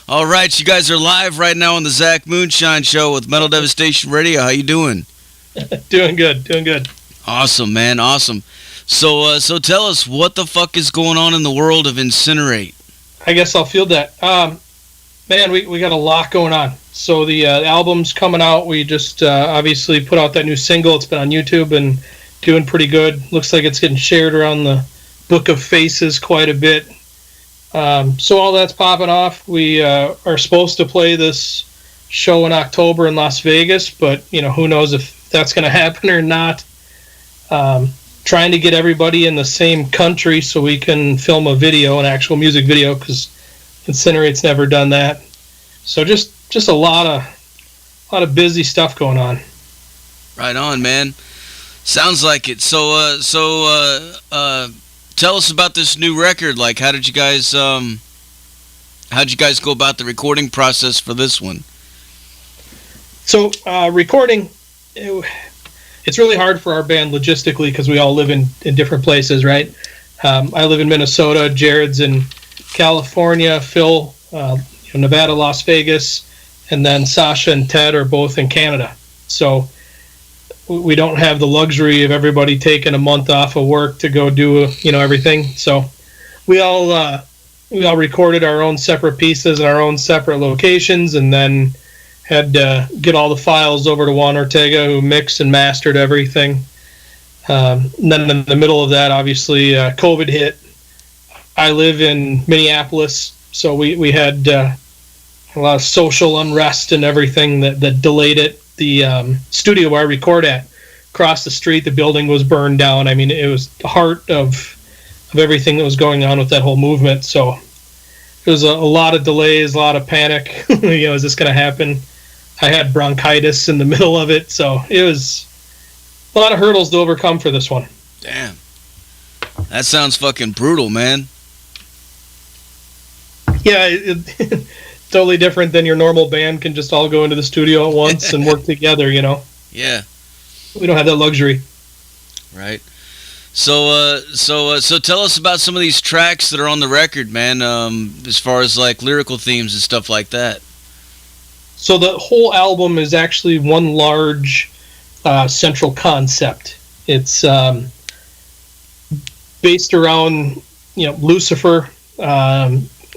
All right, you guys are live right now on the Zach Moonshine Show with Metal Devastation Radio. How you doing? Doing good. Awesome, man, awesome. So tell us, what the fuck is going on in the world of Incinerate? I guess I'll field that. Man, we got a lot going on. So the album's coming out. We just obviously put out that new single. It's been on YouTube and doing pretty good. Looks like it's getting shared around the Book of Faces quite a bit. So all that's popping off. We are supposed to play this show in October in Las Vegas, but who knows if that's going to happen or not. Trying to get everybody in the same country so we can film a video, an actual music video, because Incinerate's never done that. So just a lot of busy stuff going on. Right on, man. Sounds like it. So tell us about this new record. Like, how'd you guys go about the recording process for this one? So recording, it's really hard for our band logistically because we all live in different places, right? I live in Minnesota. Jared's in California. Phil, Nevada, Las Vegas, and then Sasha and Ted are both in Canada. So we don't have the luxury of everybody taking a month off of work to go do everything. So we all recorded our own separate pieces in our own separate locations, and then had to get all the files over to Juan Ortega, who mixed and mastered everything. And then in the middle of that, obviously, COVID hit. I live in Minneapolis, so we had a lot of social unrest and everything that delayed it. The studio where I record at, across the street, the building was burned down. I mean, it was the heart of everything that was going on with that whole movement. So it was a lot of delays, a lot of panic. Is this going to happen? I had bronchitis in the middle of it, so it was a lot of hurdles to overcome for this one. Damn. That sounds fucking brutal, man. Yeah, totally different than your normal band can just all go into the studio at once and work together, Yeah. We don't have that luxury. Right. So tell us about some of these tracks that are on the record, man, as far as like lyrical themes and stuff like that. So the whole album is actually one large central concept. It's based around, Lucifer.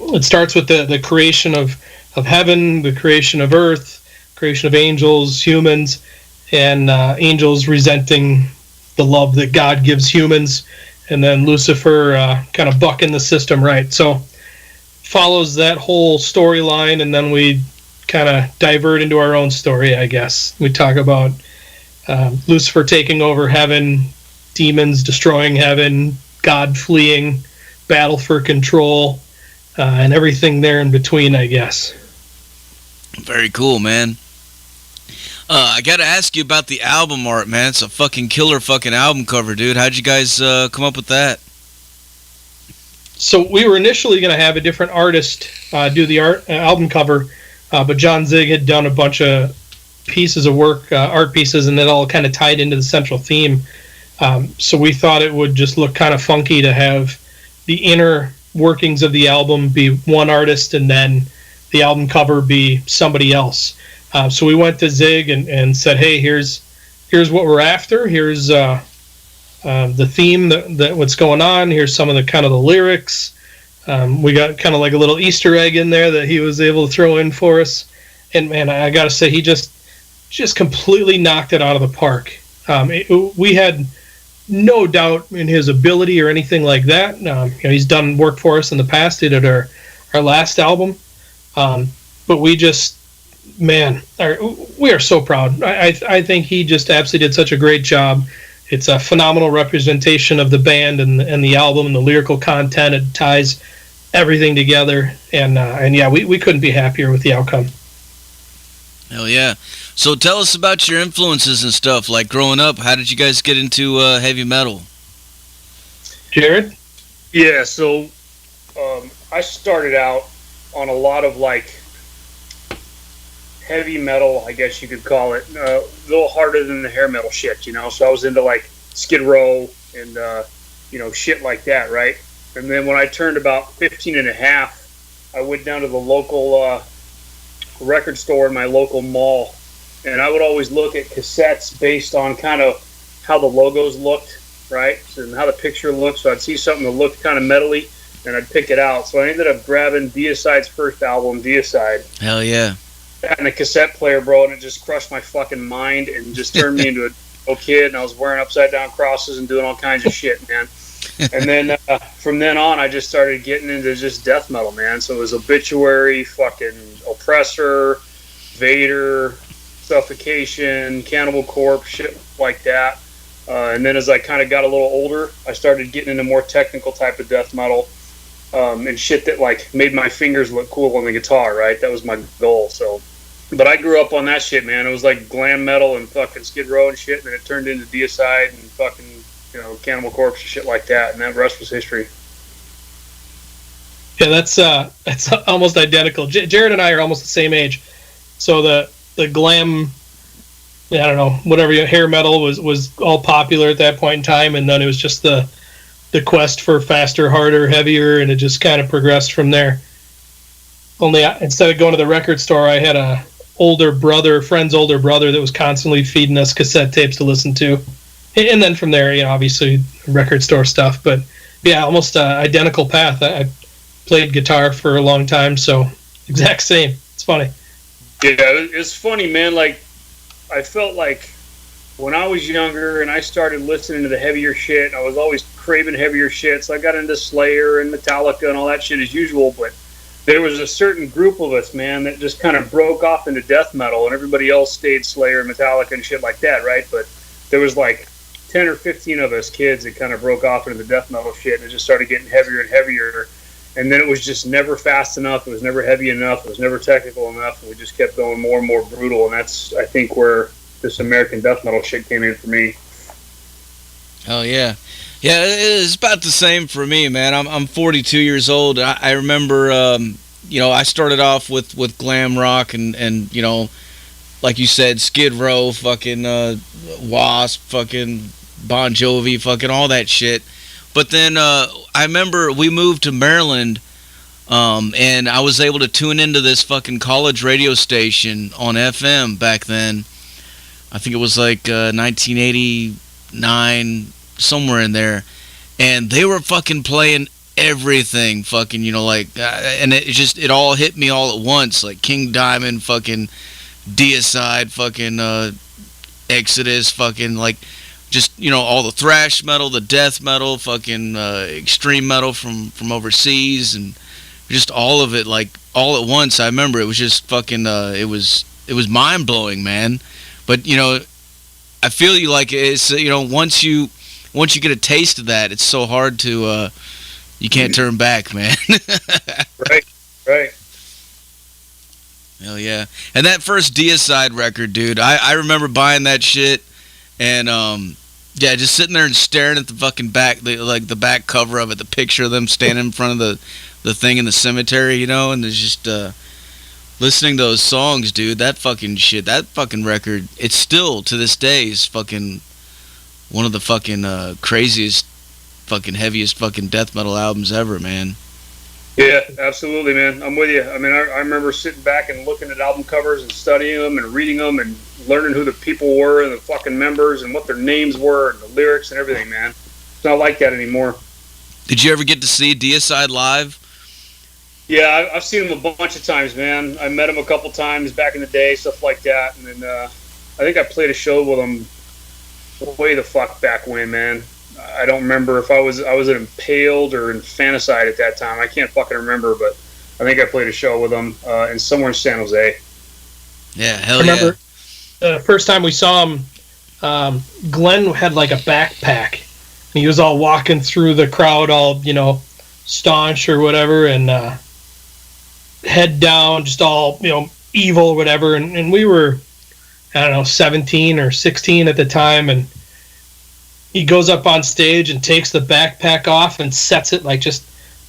It starts with the creation of heaven, the creation of earth, creation of angels, humans, and angels resenting the love that God gives humans, and then Lucifer kind of bucking the system, right? So follows that whole storyline, and then we kind of divert into our own story, I guess. We talk about Lucifer taking over heaven, demons destroying heaven, God fleeing, battle for control, and everything there in between, I guess. Very cool, man. I gotta ask you about the album art, man. It's a fucking killer fucking album cover, dude. How'd you guys come up with that? So we were initially going to have a different artist do the album cover, but John Zig had done a bunch of pieces of work, art pieces, and it all kind of tied into the central theme. So we thought it would just look kind of funky to have the inner workings of the album be one artist and then the album cover be somebody else. So we went to Zig and said, hey, here's what we're after. Here's the theme that what's going on. Here's some of the kind of the lyrics. We got kind of like a little Easter egg in there that he was able to throw in for us. And man, I got to say, he just completely knocked it out of the park. We had no doubt in his ability or anything like that. He's done work for us in the past. He did our last album. But we just, man, we are so proud. I think he just absolutely did such a great job. It's a phenomenal representation of the band and the album and the lyrical content. It ties everything together. And yeah, we couldn't be happier with the outcome. Hell yeah. So tell us about your influences and stuff. Like growing up, how did you guys get into heavy metal? Jared? Yeah, so I started out on a lot of like heavy metal, I guess you could call it, a little harder than the hair metal shit, so I was into like Skid Row and shit like that, right? And then when I turned about 15 and a half, I went down to the local record store in my local mall, and I would always look at cassettes based on kind of how the logos looked, right? And how the picture looked. So I'd see something that looked kind of metally, and I'd pick it out. So I ended up grabbing Deicide's first album, Deicide. Hell yeah. And a cassette player, bro, and it just crushed my fucking mind and just turned me into a little kid, and I was wearing upside down crosses and doing all kinds of shit, man. And then from then on, I just started getting into just death metal, man. So it was Obituary, fucking Oppressor, Vader, Suffocation, Cannibal Corpse, shit like that. And then as I kind of got a little older, I started getting into more technical type of death metal. And shit that like made my fingers look cool on the guitar, right? That was my goal. So, but I grew up on that shit, man. It was like glam metal and fucking Skid Row and shit, and then it turned into Deicide and fucking, you know, Cannibal Corpse and shit like that, and that rest was history. Yeah, that's almost identical. Jared and I are almost the same age, so the glam, I don't know, whatever, hair metal was all popular at that point in time, and then it was just the quest for faster, harder, heavier, and it just kind of progressed from there. Only instead of going to the record store, I had a friend's older brother that was constantly feeding us cassette tapes to listen to. And then from there, you know, obviously record store stuff. But yeah, almost identical path. I played guitar for a long time, so exact same. It's funny. Yeah, it's funny, man. Like, I felt like when I was younger and I started listening to the heavier shit, I was always craving heavier shit, so I got into Slayer and Metallica and all that shit as usual, but there was a certain group of us, man, that just kind of broke off into death metal, and everybody else stayed Slayer and Metallica and shit like that, right? But there was like 10 or 15 of us kids that kind of broke off into the death metal shit, and it just started getting heavier and heavier, and then it was just never fast enough, it was never heavy enough, it was never technical enough, and we just kept going more and more brutal, and that's, I think, where this American death metal shit came in for me. Oh yeah, yeah. It's about the same for me, man. I'm 42 years old. I remember, you know, I started off with glam rock and you know, like you said, Skid Row, fucking Wasp, fucking Bon Jovi, fucking all that shit. But then I remember we moved to Maryland, and I was able to tune into this fucking college radio station on FM back then. I think it was like 1989, somewhere in there, and they were fucking playing everything, fucking, you know, like, and it all hit me all at once, like King Diamond, fucking Deicide, fucking Exodus, fucking, like, just, you know, all the thrash metal, the death metal, fucking extreme metal from overseas, and just all of it, like, all at once. I remember it was just fucking, it was mind blowing, man. But, you know, I feel you, like, it's, you know, once you get a taste of that, it's so hard to, you can't turn back, man. Right. Hell yeah. And that first Deicide record, dude, I remember buying that shit, and, yeah, just sitting there and staring at the fucking back, the back cover of it, the picture of them standing in front of the thing in the cemetery, you know, and there's just, listening to those songs, dude, that fucking shit, that fucking record, it's still, to this day, is fucking one of the fucking craziest, fucking heaviest fucking death metal albums ever, man. Yeah, absolutely, man. I'm with you. I mean, I remember sitting back and looking at album covers and studying them and reading them and learning who the people were and the fucking members and what their names were and the lyrics and everything, man. It's not like that anymore. Did you ever get to see Deicide live? Yeah, I've seen them a bunch of times, man. I met them a couple times back in the day, stuff like that. And then I think I played a show with them way the fuck back when, man. I don't remember if I was at Impaled or in Fantaside at that time. I can't fucking remember, but I think I played a show with them in somewhere in San Jose. Yeah, hell yeah. I remember the first time we saw him, Glenn had like a backpack. He was all walking through the crowd, all, you know, staunch or whatever, and head down, just all, you know, evil or whatever. And we were, I don't know, 17 or 16 at the time, and he goes up on stage and takes the backpack off and sets it like just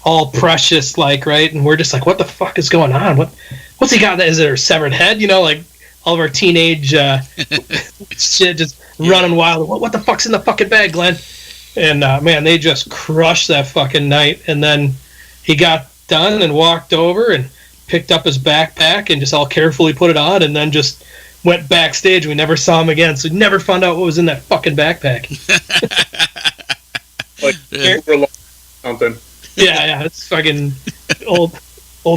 all precious, like, right? And we're just like, what the fuck is going on? What's he got? Is there a severed head? You know, like all of our teenage shit just running wild. What the fuck's in the fucking bag, Glenn? And man, they just crushed that fucking night. And then he got done and walked over and picked up his backpack and just all carefully put it on, and then just went backstage. We never saw him again, so we never found out what was in that fucking backpack. Like something. Yeah, it's fucking old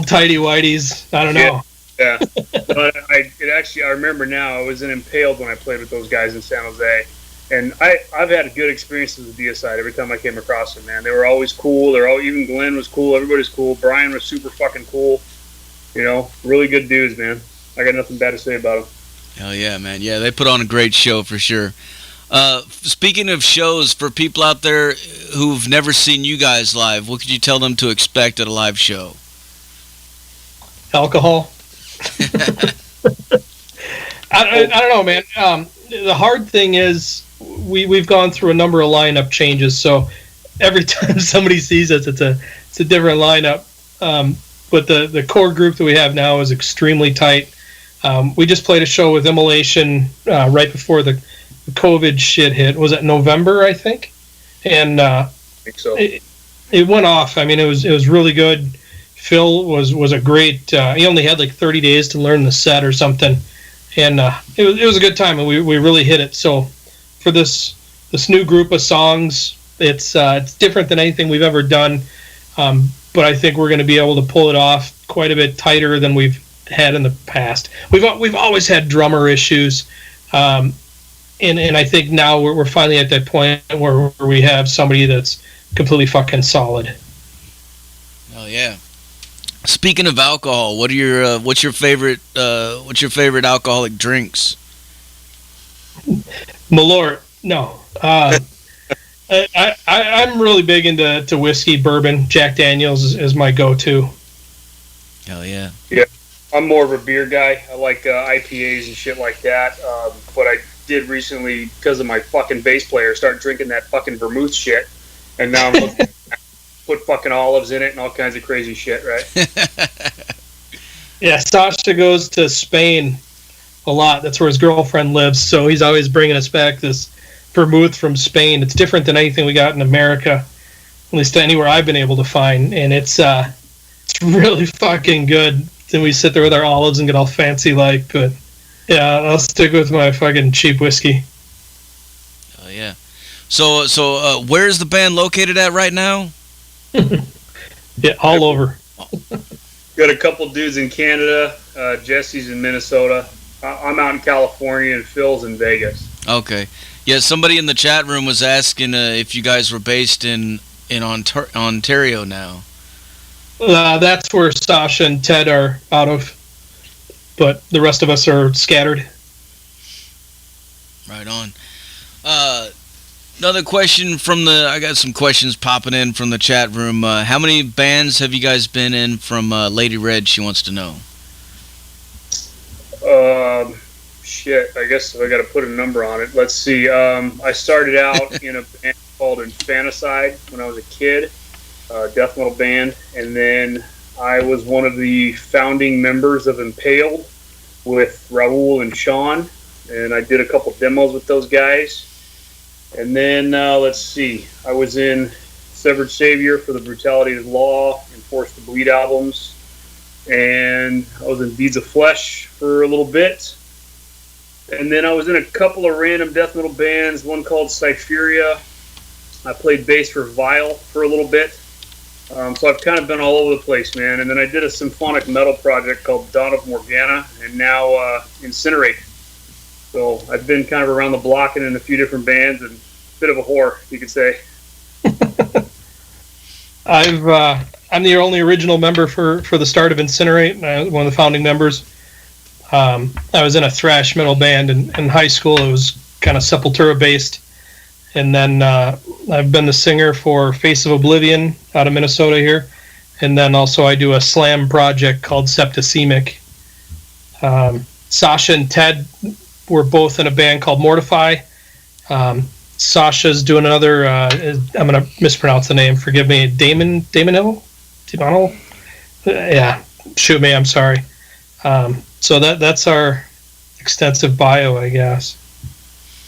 tidy whities. I don't know. Yeah. But I remember now. I was in Impaled when I played with those guys in San Jose, and I've had good experiences with Deicide every time I came across them. Man, they were always cool. Even Glenn was cool. Everybody's cool. Brian was super fucking cool. You know, really good dudes, man. I got nothing bad to say about them. Hell yeah, man. Yeah, they put on a great show for sure. Speaking of shows, for people out there who've never seen you guys live, what could you tell them to expect at a live show? Alcohol. I don't know, man. The hard thing is we've gone through a number of lineup changes, so every time somebody sees us, it's a different lineup. But the core group that we have now is extremely tight. We just played a show with Immolation right before the COVID shit hit. Was it November, I think? And I think so. It went off. I mean, it was really good. Phil was a great. He only had like 30 days to learn the set or something, and it was a good time, and we really hit it. So for this new group of songs, it's different than anything we've ever done. But I think we're going to be able to pull it off quite a bit tighter than we've had in the past. We've always had drummer issues, and I think now we're finally at that point where we have somebody that's completely fucking solid. Oh yeah. Speaking of alcohol, what's your favorite alcoholic drinks? Malort. No. I'm really big into whiskey, bourbon. Jack Daniels is my go-to. Hell yeah. Yeah, I'm more of a beer guy. I like IPAs and shit like that. But I did recently, because of my fucking bass player, start drinking that fucking vermouth shit. And now I'm looking put fucking olives in it and all kinds of crazy shit, right? Yeah, Sasha goes to Spain a lot. That's where his girlfriend lives. So he's always bringing us back this vermouth from Spain. It's different than anything we got in America, at least anywhere I've been able to find. And it's really fucking good. Then we sit there with our olives and get all fancy like. But yeah, I'll stick with my fucking cheap whiskey. Oh yeah. So where's the band located at right now? Yeah, all over. Got a couple dudes in Canada. Jesse's in Minnesota. I'm out in California, and Phil's in Vegas. Okay. Yeah, somebody in the chat room was asking if you guys were based in Ontario now. That's where Sasha and Ted are out of, but the rest of us are scattered. Right on. Another question I got some questions popping in from the chat room. How many bands have you guys been in from Lady Red? She wants to know. Shit, I guess if I got to put a number on it. Let's see. I started out in a band called Infanticide when I was a kid, death metal band, and then I was one of the founding members of Impaled with Raul and Sean, and I did a couple demos with those guys. And then, let's see, I was in Severed Savior for the Brutality of Law and Forced to Bleed albums. And I was in Deeds of Flesh for a little bit. And then I was in a couple of random death metal bands, one called Cypheria. I played bass for Vile for a little bit. So I've kind of been all over the place, man. And then I did a symphonic metal project called Dawn of Morgana, and now Incinerate. So I've been kind of around the block and in a few different bands, and a bit of a whore, you could say. I'm the only original member for the start of Incinerate, one of the founding members. I was in a thrash metal band in high school. It was kind of Sepultura based. And then I've been the singer for Face of Oblivion out of Minnesota here. And then also I do a slam project called Septicemic. Sasha and Ted were both in a band called Mortify. Sasha's doing another, I'm going to mispronounce the name, forgive me, Damonil? Yeah, shoot me, I'm sorry. So that's our extensive bio, I guess.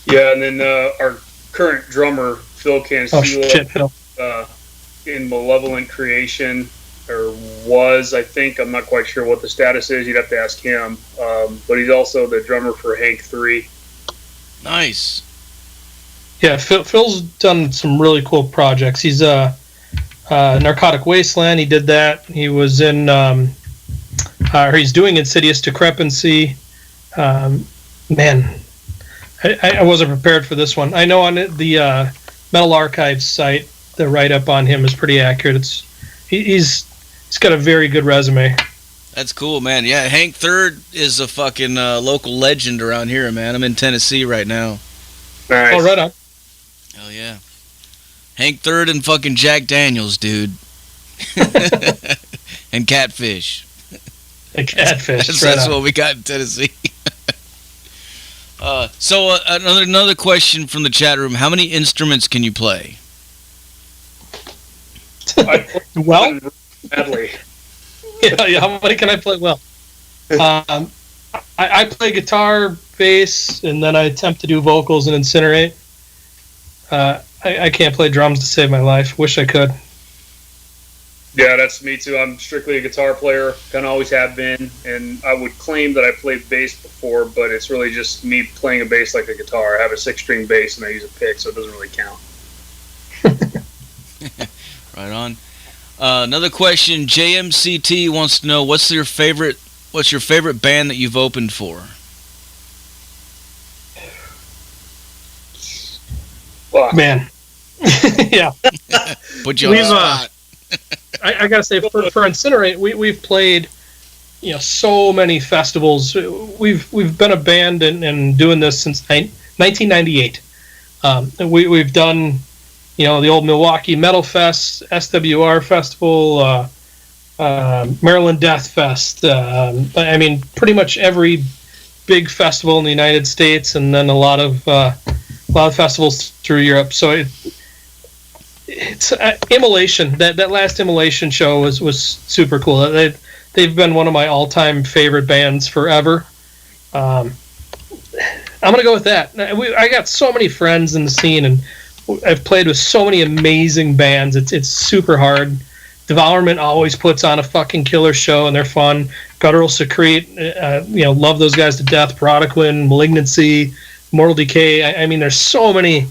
Yeah, and then our current drummer, Phil Cancilla, Phil. In Malevolent Creation, or was, I think. I'm not quite sure what the status is. You'd have to ask him. But he's also the drummer for Hank 3. Nice. Yeah, Phil's done some really cool projects. He's Narcotic Wasteland. He did that. He was in, he's doing Insidious Decrepancy. Man, I wasn't prepared for this one. I know on the Metal Archives site, the write-up on him is pretty accurate. He's got a very good resume. That's cool, man. Yeah, Hank Third is a fucking local legend around here, man. I'm in Tennessee right now. Nice. Oh, right on. Hell yeah. Hank Third and fucking Jack Daniels, dude. And Catfish. A catfish. That's what we got in Tennessee. So another question from the chat room. How many instruments can you play? Well, badly. yeah, how many can I play well? I play guitar, bass, and then I attempt to do vocals and Incinerate. I can't play drums to save my life. Wish I could. Yeah, that's me too. I'm strictly a guitar player, kind of always have been, and I would claim that I played bass before, but it's really just me playing a bass like a guitar. I have a 6-string bass and I use a pick, so it doesn't really count. Right on. Another question. JMCT wants to know what's your favorite band that you've opened for? Fuck. Man. Yeah. Put you on the spot. I gotta say, for Incinerate, we've played, so many festivals. We've been a band and doing this since 1998. We've done, the old Milwaukee Metal Fest, SWR Festival, Maryland Death Fest. I mean, pretty much every big festival in the United States, and then a lot of festivals through Europe. So it's Immolation. That last Immolation show was super cool. They've been one of my all-time favorite bands forever. I'm gonna go with that. I got so many friends in the scene, and I've played with so many amazing bands. It's super hard. Devourment always puts on a fucking killer show, and they're fun. Guttural Secrete, love those guys to death. Protoquin, Malignancy, Mortal Decay. I mean, there's so many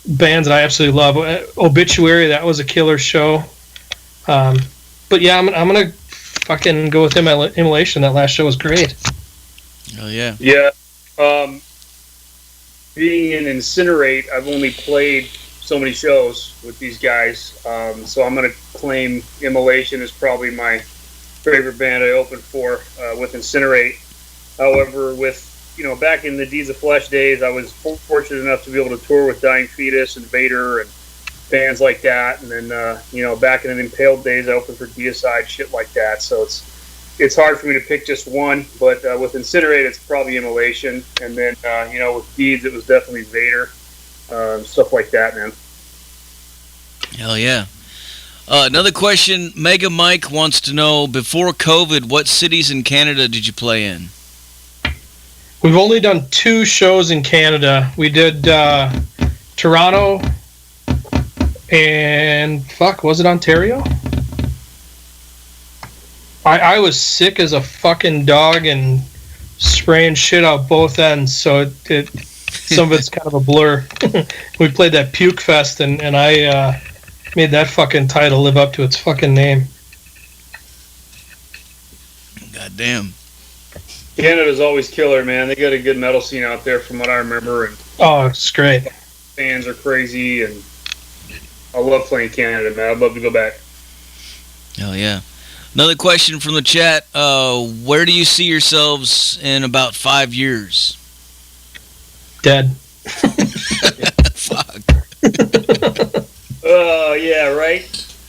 bands that I absolutely love. Obituary, that was a killer show. But yeah, I'm gonna fucking go with Immolation. That last show was great. Oh yeah. Yeah. Being in Incinerate, I've only played so many shows with these guys, so I'm gonna claim Immolation is probably my favorite band I opened for with Incinerate. However, with back in the Deeds of Flesh days, I was fortunate enough to be able to tour with Dying Fetus and Vader and bands like that. And then, back in the Impaled days, I opened for Deicide, shit like that. So it's hard for me to pick just one. But with Incinerate, it's probably Immolation. And then, with Deeds, it was definitely Vader. Stuff like that, man. Hell yeah. Another question. Mega Mike wants to know, before COVID, what cities in Canada did you play in? We've only done 2 shows in Canada. We did Toronto and was it Ontario? I was sick as a fucking dog and spraying shit out both ends, so it some of it's kind of a blur. We played that Puke Fest, and I made that fucking title live up to its fucking name. God damn. Canada's always killer, man. They got a good metal scene out there from what I remember. And oh, it's great. Fans are crazy, and I love playing Canada, man. I'd love to go back. Hell yeah. Another question from the chat. Where do you see yourselves in about 5 years? Dead. Fuck. Yeah, right?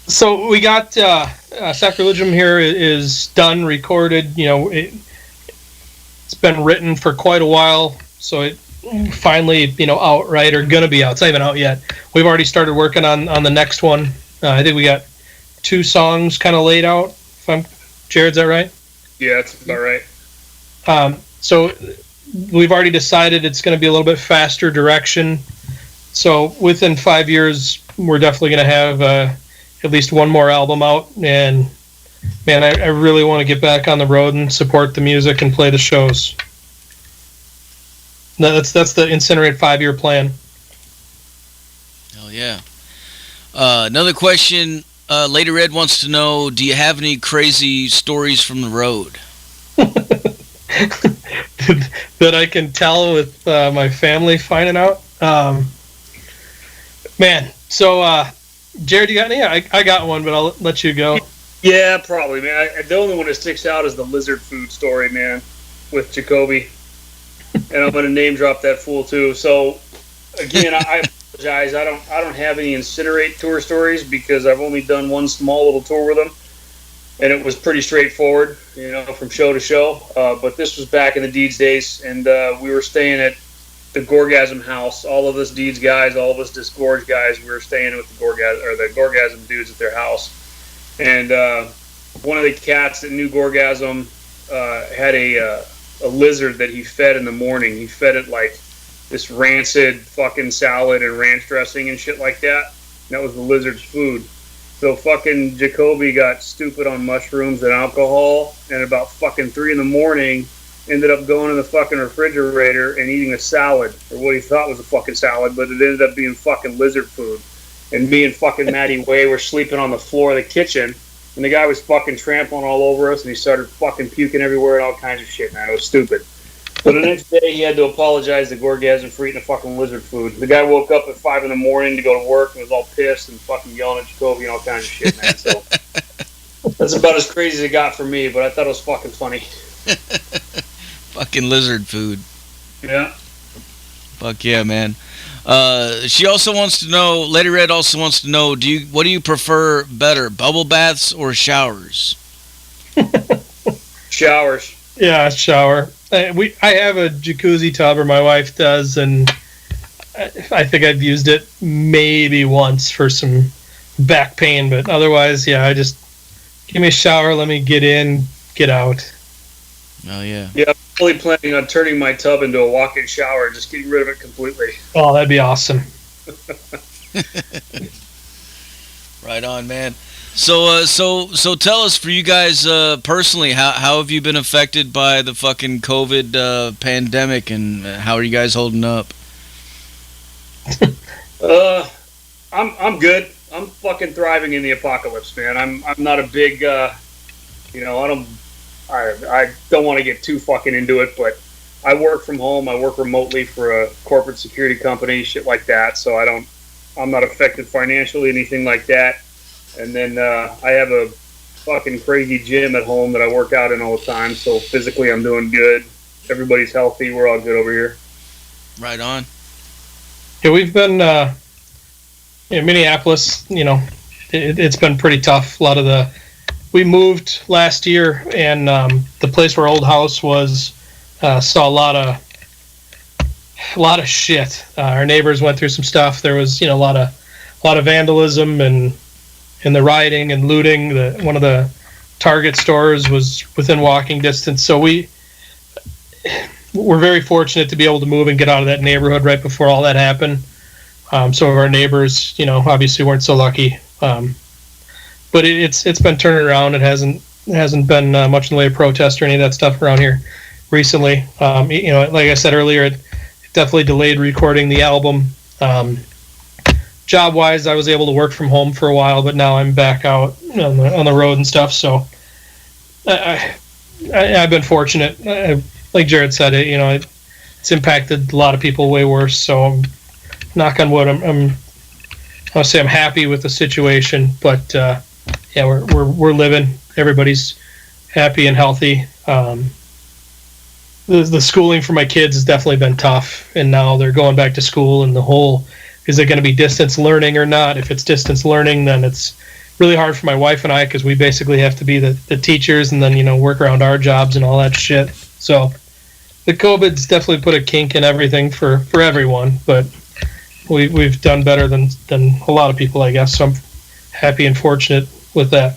So we got Sacrilegium here is done, recorded. It's been written for quite a while, so it finally, out, right, or gonna be out. It's not even out yet. We've already started working on the next one. I think we got 2 songs kind of laid out. Jared, is that right? Yeah, that's about right. So we've already decided it's going to be a little bit faster direction. So within 5 years, we're definitely going to have at least one more album out, and man, I really want to get back on the road and support the music and play the shows. That's the Incinerate 5-year plan. Hell yeah. Another question. Lady Red wants to know, do you have any crazy stories from the road? That I can tell with my family finding out? Man, so, Jared, you got any? I got one, but I'll let you go. Yeah, probably, man. The only one that sticks out is the lizard food story, man, with Jacoby. And I'm going to name drop that fool, too. So, again, I apologize. I don't have any Incinerate tour stories because I've only done one small little tour with them. And it was pretty straightforward, from show to show. But this was back in the Deeds days, and we were staying at the Gorgasm house. All of us Deeds guys, all of us Disgorge guys, we were staying with the Gorgasm dudes at their house. And one of the cats that knew Gorgasm had a lizard that he fed in the morning. He fed it like this rancid fucking salad and ranch dressing and shit like that. And that was the lizard's food. So fucking Jacoby got stupid on mushrooms and alcohol, and about fucking 3 in the morning ended up going in the fucking refrigerator and eating a salad, or what he thought was a fucking salad, but it ended up being fucking lizard food. And me and fucking Matty Way were sleeping on the floor of the kitchen, and the guy was fucking trampling all over us, and he started fucking puking everywhere and all kinds of shit, man. It was stupid. So the next day, he had to apologize to Gorgasm for eating the fucking lizard food. The guy woke up at 5 in the morning to go to work and was all pissed and fucking yelling at Jacoby and all kinds of shit, man. So that's about as crazy as it got for me, but I thought it was fucking funny. Fucking lizard food. Yeah. Fuck yeah, man. She also wants to know, Lady Red also wants to know, what do you prefer better, bubble baths or showers? Showers. Yeah, shower. I have a jacuzzi tub, or my wife does, and I think I've used it maybe once for some back pain, but otherwise, yeah, I just give me a shower, let me get in, get out. Oh, yeah. Yeah, I'm really planning on turning my tub into a walk-in shower, just getting rid of it completely. Oh, that'd be awesome. Right on, man. So tell us, for you guys personally, how have you been affected by the fucking COVID pandemic, and how are you guys holding up? I'm good. I'm fucking thriving in the apocalypse, man. I'm not a big, I don't want to get too fucking into it, but I work from home. I work remotely for a corporate security company, shit like that. So I'm not affected financially, anything like that. And then I have a fucking crazy gym at home that I work out in all the time. So physically, I'm doing good. Everybody's healthy. We're all good over here. Right on. Yeah, we've been in Minneapolis. It's been pretty tough. We moved last year, and the place where our old house was saw a lot of shit. Our neighbors went through some stuff. There was a lot of vandalism and the rioting and looting. One of the Target stores was within walking distance. So we're very fortunate to be able to move and get out of that neighborhood right before all that happened. Some of our neighbors, obviously weren't so lucky. But it's been turning around. It hasn't been much in the way of protest or any of that stuff around here recently. Like I said earlier, it definitely delayed recording the album. Job-wise, I was able to work from home for a while, but now I'm back out on the road and stuff. So I've been fortunate. Like Jared said, it's impacted a lot of people way worse. So knock on wood, I'll say I'm happy with the situation, but yeah, we're living. Everybody's happy and healthy. The schooling for my kids has definitely been tough, and now they're going back to school, and the whole, is it going to be distance learning or not? If it's distance learning, then it's really hard for my wife and I, because we basically have to be the teachers and then work around our jobs and all that shit. So the COVID's definitely put a kink in everything for everyone, but we've done better than a lot of people, I guess. So I'm happy and fortunate with that.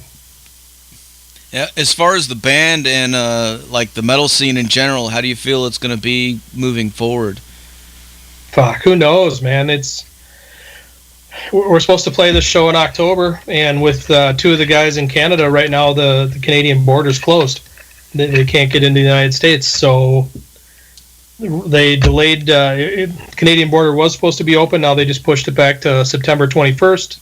Yeah, as far as the band and like the metal scene in general, how do you feel it's going to be moving forward? Fuck, who knows, man? we're supposed to play this show in October, and with two of the guys in Canada right now, the Canadian border's closed. They can't get into the United States, so they delayed. Canadian border was supposed to be open. Now they just pushed it back to September 21st.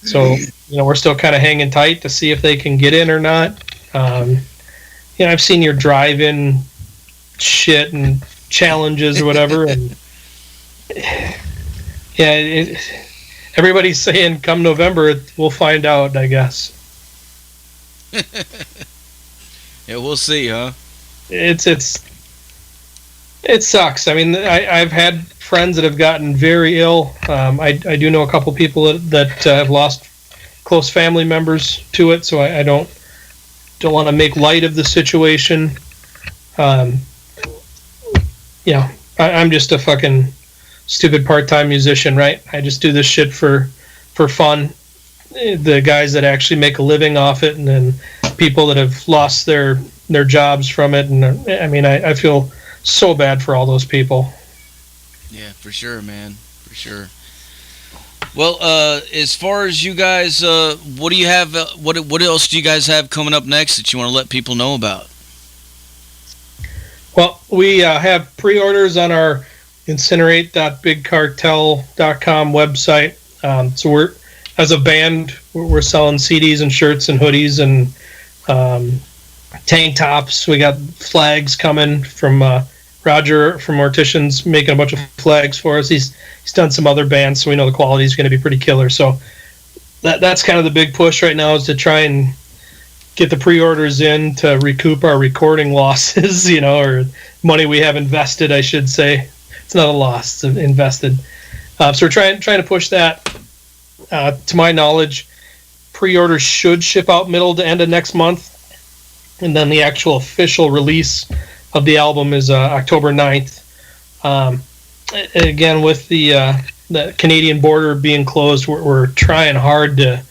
So we're still kind of hanging tight to see if they can get in or not. I've seen your drive-in shit and challenges or whatever, and everybody's saying come November we'll find out, I guess. Yeah, we'll see, huh? It sucks. I mean, I've had friends that have gotten very ill. I do know a couple people that have lost close family members to it, so I don't want to make light of the situation. I'm just a fucking stupid part-time musician, right? I just do this shit for fun. The guys that actually make a living off it, and then people that have lost their jobs from it, and I mean, I feel so bad for all those people. Yeah, for sure, man, for sure. Well, as far as you guys, what do you have? What else do you guys have coming up next that you want to let people know about? Well, we have pre-orders on our incinerate.bigcartel.com website. So we're, as a band, we're selling CDs and shirts and hoodies and tank tops. We got flags coming from Roger from Morticians, making a bunch of flags for us. He's done some other bands, so we know the quality is going to be pretty killer. So that's kind of the big push right now, is to try and get the pre-orders in to recoup our recording losses, or money we have invested, I should say. It's not a loss, it's invested. So we're trying to push that. To my knowledge, pre-orders should ship out middle to end of next month, and then the actual official release of the album is October 9th. Again, with the Canadian border being closed, we're trying hard to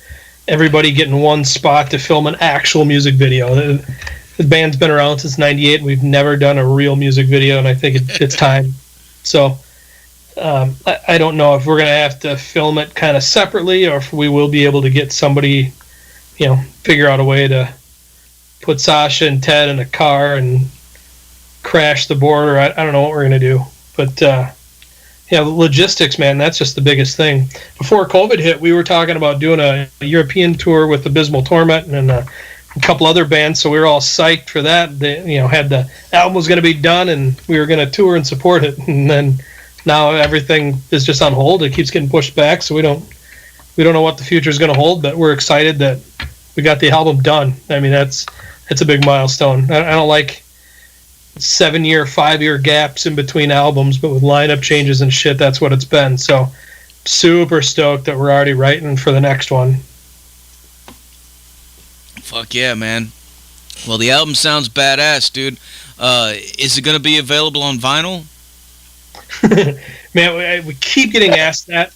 everybody get in one spot to film an actual music video. The band's been around since '98, and we've never done a real music video, and I think it's time. So I don't know if we're going to have to film it kind of separately, or if we will be able to get somebody, figure out a way to put Sasha and Ted in a car and crash the border. I don't know what we're going to do. But, the logistics, man, that's just the biggest thing. Before COVID hit, we were talking about doing a European tour with Abysmal Torment and a couple other bands, so we were all psyched for that. Had the album was going to be done, and we were going to tour and support it. And then now everything is just on hold. It keeps getting pushed back, so we don't know what the future is going to hold, but we're excited that we got the album done. I mean, that's a big milestone. I don't like 7-year, 5-year gaps in between albums, but with lineup changes and shit, that's what it's been. So super stoked that we're already writing for the next one. Fuck yeah, man. Well, the album sounds badass, dude. Is it going to be available on vinyl? Man, we keep getting asked that.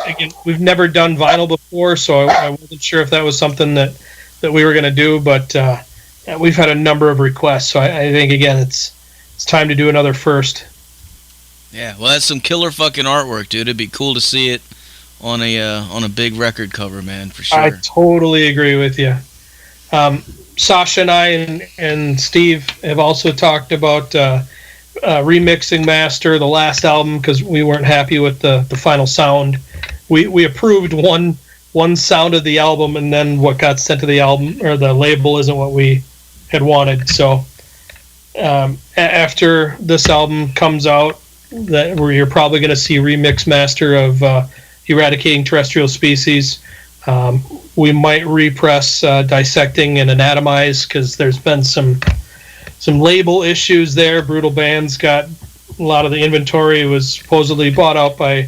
Again, we've never done vinyl before, so I wasn't sure if that was something that we were going to do, but we've had a number of requests, so I think, again, it's time to do another first. Yeah, well, that's some killer fucking artwork, dude. It'd be cool to see it on a big record cover, man, for sure. I totally agree with you. Sasha and I and Steve have also talked about remixing master the last album, because we weren't happy with the final sound. We approved one sound of the album, and then what got sent to the album or the label isn't what we had wanted. So after this album comes out, that where you're probably going to see remix master of Eradicating Terrestrial Species. We might repress Dissecting and Anatomize, because there's been some label issues there. Brutal Bands got a lot of the inventory, was supposedly bought out by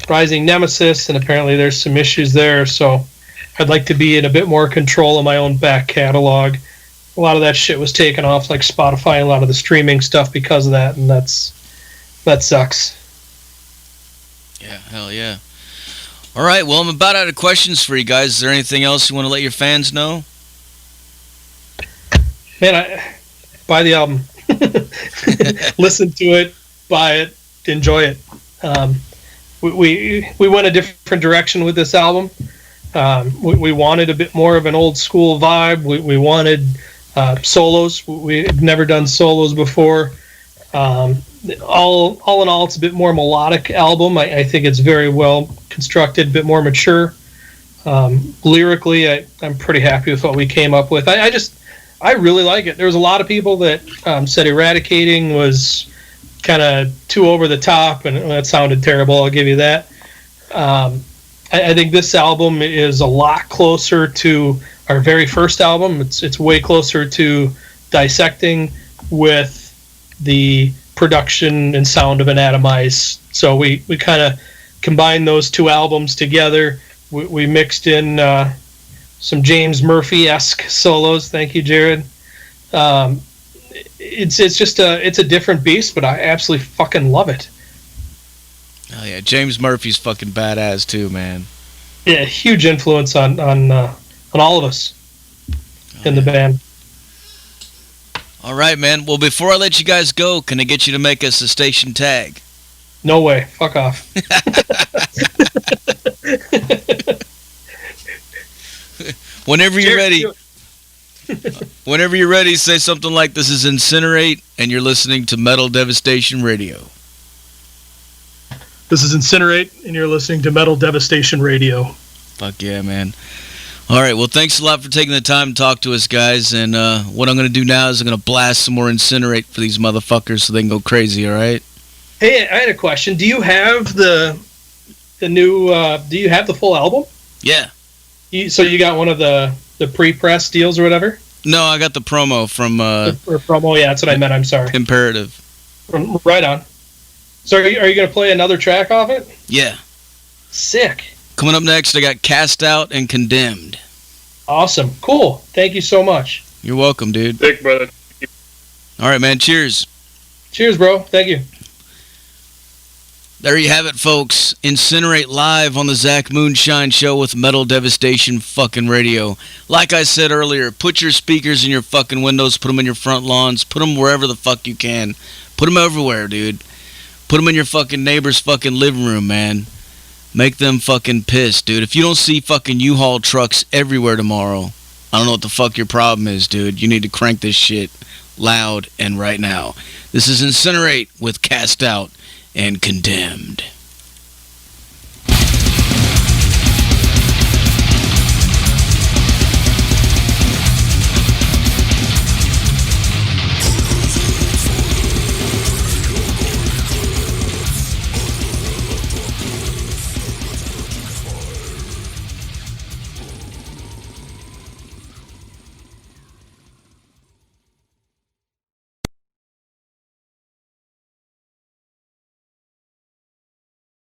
Rising Nemesis, and apparently there's some issues there. So I'd like to be in a bit more control of my own back catalog. A lot of that shit was taken off, like Spotify, and a lot of the streaming stuff because of that, and that sucks. Yeah, hell yeah. All right, well, I'm about out of questions for you guys. Is there anything else you want to let your fans know? Man, buy the album. Listen to it, buy it, enjoy it. we went a different direction with this album. We wanted a bit more of an old school vibe. We wanted solos. We had never done solos before. All in all, it's a bit more melodic album. I think it's very well constructed, a bit more mature. Lyrically, I'm pretty happy with what we came up with. I really like it. There was a lot of people that said Eradicating was kind of too over the top, and that sounded terrible. I'll give you that. I think this album is a lot closer to our very first album. It's way closer to Dissecting with the production and sound of an Atomize. So we kind of combined those two albums together. We mixed in some James Murphy-esque solos. Thank you, Jared. It's just a different beast, but I absolutely fucking love it. Oh yeah, James Murphy's fucking badass too, man. Yeah, huge influence on all of us in the band. All right, man. Well, before I let you guys go, can I get you to make us a station tag? No way. Fuck off. Whenever you're ready. Whenever you're ready, say something like, "This is Incinerate, and you're listening to Metal Devastation Radio." This is Incinerate, and you're listening to Metal Devastation Radio. Fuck yeah, man. All right, well, thanks a lot for taking the time to talk to us, guys. And what I'm going to do now is I'm going to blast some more Incinerate for these motherfuckers so they can go crazy, all right? Hey, I had a question. Do you have the new, do you have the full album? Yeah. So you got one of the pre-press deals or whatever? No, I got the promo from... or promo, yeah, that's what I meant, I'm sorry. Imperative. Right on. So are you going to play another track off it? Yeah. Sick. Coming up next, I got Cast Out and Condemned. Awesome. Cool. Thank you so much. You're welcome, dude. Thank you, brother. All right, man. Cheers. Cheers, bro. Thank you. There you have it, folks. Incinerate live on the Zach Moonshine Show with Metal Devastation fucking radio. Like I said earlier, put your speakers in your fucking windows, put them in your front lawns, put them wherever the fuck you can. Put them everywhere, dude. Put them in your fucking neighbor's fucking living room, man. Make them fucking pissed, dude. If you don't see fucking U-Haul trucks everywhere tomorrow, I don't know what the fuck your problem is, dude. You need to crank this shit loud and right now. This is Incinerate with Cast Out and Condemned.